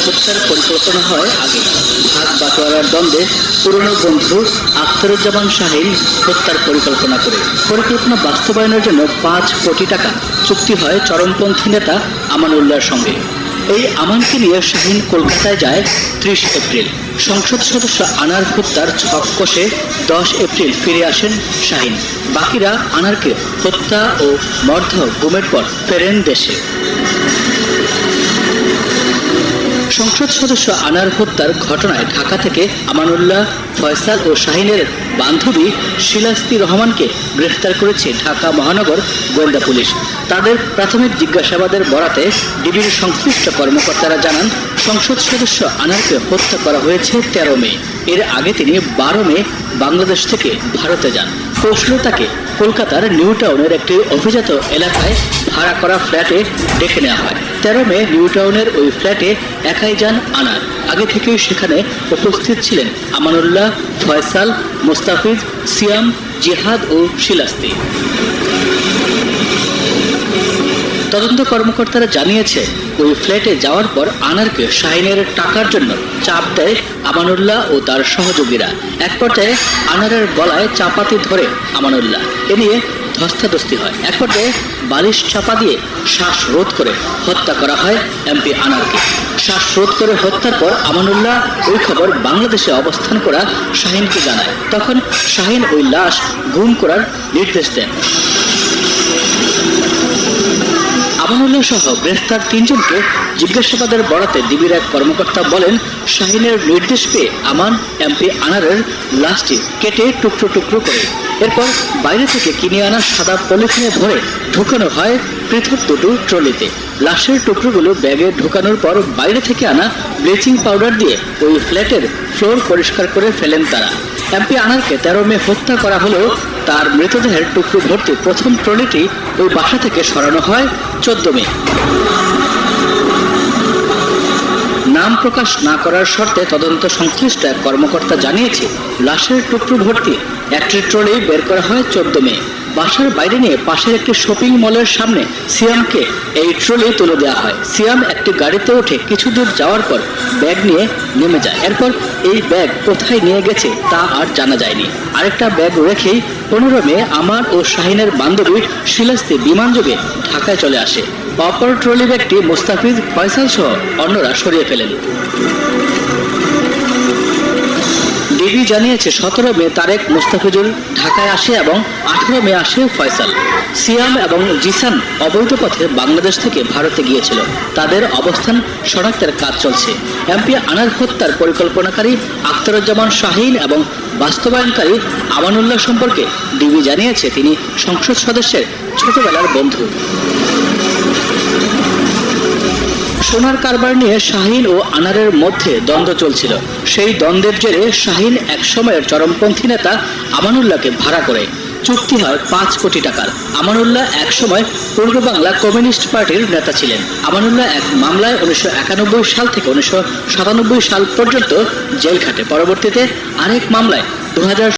হত্যার পরিকল্পনা হয় আগে। ভাগ বাটোয়ারার দ্বন্দ্বে পুরনো বন্ধু আখতারুজ্জামান শাহীন হত্যার পরিকল্পনা করে। পরিকল্পনা বাস্তবায়নের জন্য 5 কোটি টাকা চুক্তি হয় চরমপন্থী নেতা আমানুল্লাহর সঙ্গে। এই আমানকে নিয়ে শাহীন কলকাতায় যায় 30 এপ্রিল। সংসদ সদস্য আনার হত্যার ছক কষে 10 এপ্রিল ফিরে আসেন শাহীন। বাকিরা আনারকে হত্যা ও মর্ধ গুমের পর ফেরেন দেশে। সংসদ সদস্য আনার হত্যার ঘটনায় ঢাকা থেকে আমানুল্লাহ, ফয়সাল ও শাহীনের বান্ধবী শিলাস্তি রহমানকে গ্রেফতার করেছে ঢাকা মহানগর গোয়েন্দা পুলিশ। তাদের প্রাথমিক জিজ্ঞাসাবাদের বরাতে ডিবির সংশ্লিষ্ট কর্মকর্তারা জানান, সংসদ সদস্য আনারকে হত্যা করা হয়েছে 13 মে। এর আগে তিনি 12 মে বাংলাদেশ থেকে ভারতে যান। কৌশলে তাকে কলকাতার নিউ টাউনের একটি অভিজাত এলাকায় ভাড়া করা ফ্ল্যাটে ডেকে নেওয়া হয়। 13 মে নিউ টাউনের ওই ফ্ল্যাটে একাই যান আনার। আগে থেকেই সেখানে উপস্থিত ছিলেন আমানুল্লাহ, ফয়সাল, মোস্তাফিজ, সিয়াম, জিহাদ ও শিলাস্তি। তদন্ত কর্মকর্তারা জানিয়েছে, ওই ফ্ল্যাটে যাওয়ার পর আনারকে শাহীনের টাকার জন্য চাপ দেয় আমানুল্লাহ ও তার সহযোগীরা। এক পর্যায়ে আনারের গলায় চাপাতি ধরে আমানুল্লাহ। এ নিয়ে ধস্তাধস্তি হয়। এক পর্যায়ে বালিশ চাপা দিয়ে শ্বাসরোধ করে হত্যা করা হয় এমপি আনারকে। শ্বাসরোধ করে হত্যার পর আমানুল্লাহ ওই খবর বাংলাদেশে অবস্থান করা শাহীনকে জানায়। তখন শাহীন ওই লাশ গুম করার নির্দেশ দেন। আমানুল্লাহ সহ গ্রেফতার 3 জনকে জিজ্ঞাসাবাদের বরাতে ডিবির এক কর্মকর্তা বলেন, শাহীনের নির্দেশ পেয়ে আমান এমপি আনারের লাশটি কেটে টুকরো টুকরো করে এরপর বাইরে থেকে কিনে আনা সাদা পলিথিনে ভরে ঢুকানো হয় পৃথক দুটো ট্রলিতে। লাশের টুকরোগুলো ব্যাগে ঢুকানোর পর বাইরে থেকে আনা ব্লিচিং পাউডার দিয়ে ওই ফ্ল্যাটের ফ্লোর পরিষ্কার করে ফেলেন তারা। এমপি আনারকে 13 মে হত্যা করা হলেও তার মৃতদেহের টুকরো ভর্তি প্রথম ট্রলিটি ওই বাসা থেকে সরানো হয় 14 মে। নাম প্রকাশ না করার শর্তে তদন্ত সংশ্লিষ্ট এক কর্মকর্তা জানিয়েছে, লাশের টুকরো ভর্তি একটি ট্রলি বের করা হয় 14 মে। বাসার বাইরে নিয়ে পাশের একটি শপিং মলের সামনে সিয়ামকে এই ট্রলি তুলে দেওয়া হয়। সিয়াম একটি গাড়িতে উঠে কিছু দূর যাওয়ার পর ব্যাগ নিয়ে নেমে যায়। এরপর এই ব্যাগ কোথায় নিয়ে গেছে তা আর জানা যায়নি। আরেকটা ব্যাগ রেখেই 15 মে আমার ও শাহীনের বান্ধবী শিলাস্তি বিমানযোগে ঢাকায় চলে আসে। অপর ট্রলি ব্যাগটি মোস্তাফিজ, ফয়সাল সহ অন্যরা সরিয়ে ফেলেন। ডিবি জানিয়েছে, 17 মে তারেক মোস্তাফিজুল ঢাকায় আসে এবং 18 মে আসে ফয়সাল। সিয়াম এবং জিসান অবৈধ পথে বাংলাদেশ থেকে ভারতে গিয়েছিল। তাদের অবস্থান শনাক্তের কাজ চলছে। এমপি আনার হত্যার পরিকল্পনাকারী আখতারুজ্জামান শাহীন এবং বাস্তবায়নকারী আমানুল্লাহ সম্পর্কে ডিবি জানিয়েছে, তিনি সংসদ সদস্যের ছোটবেলার বন্ধু। সোনার কারবার নিয়ে শাহীন ও আনারের মধ্যে দ্বন্দ্ব চলছিল। সেই দ্বন্দ্বের জেরে শাহীন এক সময়ের চরমপন্থী নেতা আমানুল্লাহকে ভাড়া করে। চুক্তি হয় 5 কোটি টাকার। আমানুল্লাহ এক সময় পূর্ব বাংলা কমিউনিস্ট পার্টির নেতা ছিলেন। আমানুল্লাহ এক মামলায় 1991 সাল থেকে 1997 সাল পর্যন্ত জেল খাটে। পরবর্তীতে আরেক মামলায় 2000